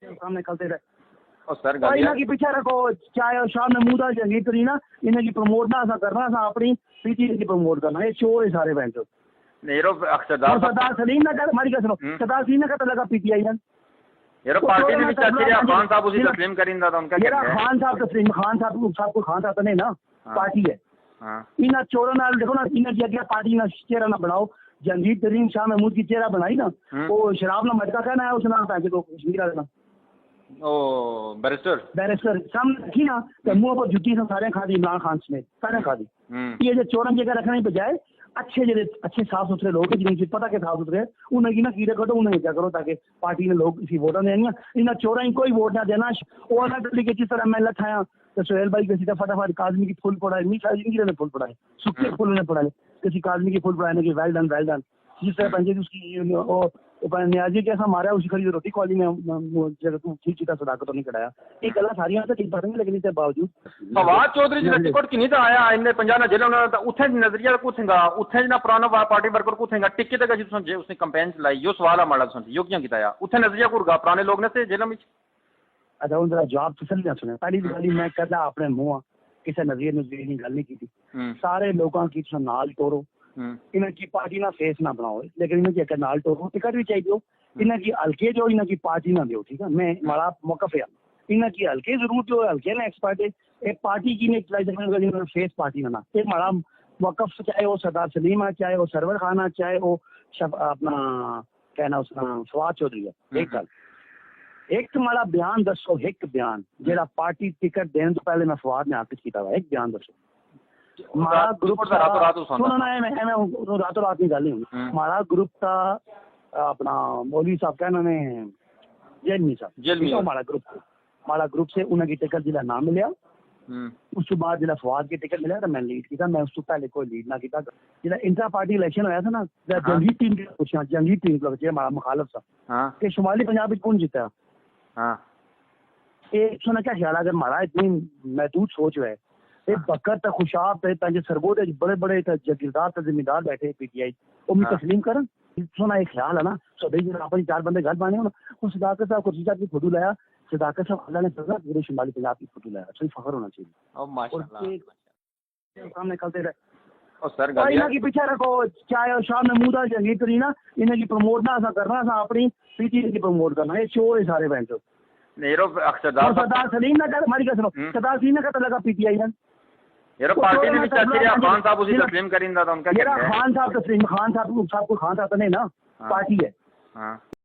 सामने निकलते रहे और सर इन्हें की पीछे रखो चाहे शाह महमूद जहांगीर करी ना इन्हें की प्रमोट ना करना अपनी पीटी की प्रमोट करना ये चोर है सारे बैंक सरदार सलीम ना कर हमारी क्या सुनो सरदार सलीम ने कहा लगा पीटीआई ना पार्टी ने खान साहब उसी तस्लीम करिंदा था उनका खान साहब तस्लीम खान साहब को खान साहब नहीं ना पार्टी है इन चोरों ना देखो ना इन्हें जगह पार्टी ना चेहरा ना बनाओ जहांगीर तरीन शाह महमूद की चेहरा बनाई ना वो शराब ना मटका कहना है उसने पैसे को कश्मीर वाले ओ बैरिस्टर सामने रखी ना तो मुंह पर जुटी से सारे खा दी इमरान खान ने सारे खा दी ये जो चोरन जगह रखने की बजाय अच्छे साफ सुथरे लोग हैं जिन्हें पता के साफ सुथरे उन्हें की ना कीड़े कटो उन्हें क्या करो ताकि पार्टी ने लोग इसी वोटा देनी इन चोरा ही कोई वोट ना देना वो अलग तरीके जिस तरह मैं लठाया तो सोहेल भाई किसी का फटाफट काजमी की फुल पड़ाए जिंदगी ने फुल पड़ाए सूखे फुल ने पड़ाए किसी काजमी की फुल पड़ाने की वेल डन जिस तरह पंजे उसकी न्याजी कैसा मारा उसी खरीद रोटी कॉली में जगह तू ठीक चीता सदाकत नहीं कटाया एक गला सारियां तो ठीक पड़ेंगे लेकिन इसके बावजूद फवाद चौधरी जी टिकट की नहीं तो आया इनने पंजाब ना जेल उठे नजरिया कुथेगा उठे ना पुराना पार्टी वर्कर कुथेगा टिकट का जिस उसने कैंपेन चलाई यो सवाल हमारा सुन यो क्यों किया उठे नजरिया कुरगा पुराने लोग ने से जेल में अच्छा उन जरा जवाब तसल ना सुने पहली गल मैं कहता अपने मुंह किसी नजरिए की गल नहीं की सारे लोगों की नाल तोड़ो इन्हें की पार्टी ना फेस ना बनाओ लेकिन इन्हें की नाल टोरो टिकट भी चाहिए इन्हें की हल्के जो इन्हें की पार्टी ना दो ठीक है मैं हमारा मौकफ है इन्हें की हल्के जरूर जो हल्के ना एक्सपर्ट है एक पार्टी की नहीं चलाई सकते फेस पार्टी ना एक हमारा मौकफ चाहे वो सरदार सलीम है चाहे वो सरवर खान है चाहे वो अपना कहना उसका फवाद चौधरी है एक गल एक तुम्हारा बयान दसो एक बयान जेड़ा पार्टी टिकट देने तो पहले मैं फवाद ने आकिश किया हुआ एक बयान दसो हमारा ग्रुप सुनो ना रातों रात नहीं गल हमारा ग्रुप था अपना मौलवी साहब क्या इन्होंने जेलमी साहब हमारा ग्रुप से उन्हें टिकट जिला ना मिले उस बाद जिला फवाद की टिकट मिला तो मैं लीड किया मैं उस पहले कोई लीड ना किया जिला इंटर पार्टी इलेक्शन होया था ना जंगी टीम पूछा जंगी टीम हमारा मुखालफ था कि शुमाली पंजाब कौन जीता सुना क्या ख्याल अगर हमारा इतनी महदूद सोच है बकर तक खुशाब तंजे सरबोत बड़े बड़े जागीरदार जिम्मेदार बैठे पीटीआई वो मैं तस्लीम करन सुना एक ख्याल है ना सभी जो अपनी चार बंदे घर बने हो उस सदाकत साहब कुर्सी साहब की फोटो लाया सदाकत साहब अल्लाह ने पूरे शुमाली पंजाब की फोटो लाया सही फखर होना चाहिए सामने निकलते रहे और सर इन्हें की पीछे रखो चाहे शाह महमूद जहांगीर करी ना इन्हें की प्रमोट ना करना अपनी पीटी की प्रमोट करना ये चोर है सारे बैंक सरदार सलीम ना कर हमारी क्या सुनो सरदार सलीम ने कहा लगा पीटीआई ना पार्टी ने खान साहब उसी तस्लीम करिंदा था उनका खान साहब को खान साहब नहीं ना पार्टी है